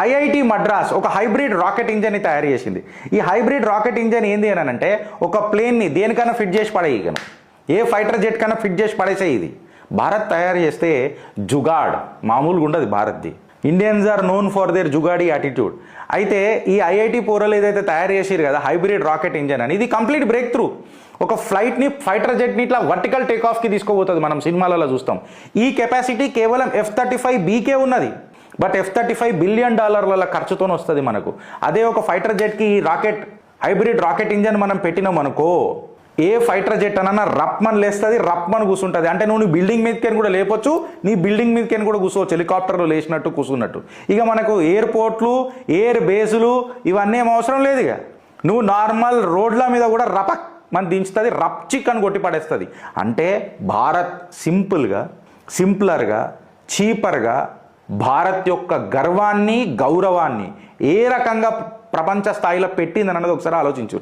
IIT Madras ఒక hybrid rocket ఇంజన్ని తయారు చేసింది. ఈ హైబ్రిడ్ రాకెట్ ఇంజన్ ఏంది అని అంటే ఒక ప్లేన్ని దేనికైనా ఫిట్ చేసి పడేయగలను, ఏ ఫైటర్ జెట్ కన్నా ఫిట్ చేసి పడేసే. ఇది భారత్ తయారు చేస్తే జుగాడ్ మామూలుగా ఉండదు భారత్ది. Indians are known for their jugaadi attitude. అయితే ఈ ఐఐటి పోరలు ఏదైతే తయారు చేసారు కదా హైబ్రిడ్ రాకెట్ ఇంజన్ అని, ఇది కంప్లీట్ బ్రేక్ త్రూ. ఒక ఫ్లైట్ని ఫైటర్ జెట్ని ఇట్లా వర్టికల్ టేక్ ఆఫ్కి తీసుకోబోతుంది. మనం సినిమాలలో చూస్తాం. ఈ కెపాసిటీ కేవలం F-35Bకే ఉన్నది. బట్ F-35 బిలియన్ డాలర్ల ఖర్చుతో వస్తుంది మనకు. అదే ఒక ఫైటర్ జెట్కి ఈ రాకెట్ హైబ్రిడ్ రాకెట్ ఇంజన్ మనం పెట్టినాం అనుకో, ఏ ఫైటర్ జెట్ అన్నా రప్మని లేస్తుంది, రప్మని కూర్చుంటుంది. అంటే నువ్వు నీ బిల్డింగ్ మీదకి కూడా లేపొచ్చు, నీ బిల్డింగ్ మీదకి కూడా కూర్చోవచ్చు, హెలికాప్టర్లో లేచినట్టు కూర్చున్నట్టు. ఇక మనకు ఎయిర్పోర్ట్లు, ఎయిర్ బేసులు ఇవన్నీ ఏం అవసరం లేదు. ఇక నువ్వు నార్మల్ రోడ్ల మీద కూడా రపక్ మన దించుతుంది, రప్చిక్ అని కొట్టి పడేస్తుంది. అంటే భారత్ సింప్లర్గా చీపర్గా భారత్ యొక్క గర్వాన్ని గౌరవాన్ని ఏ రకంగా ప్రపంచ స్థాయిలో పెట్టింది అన్నది ఒకసారి ఆలోచించుర్రు.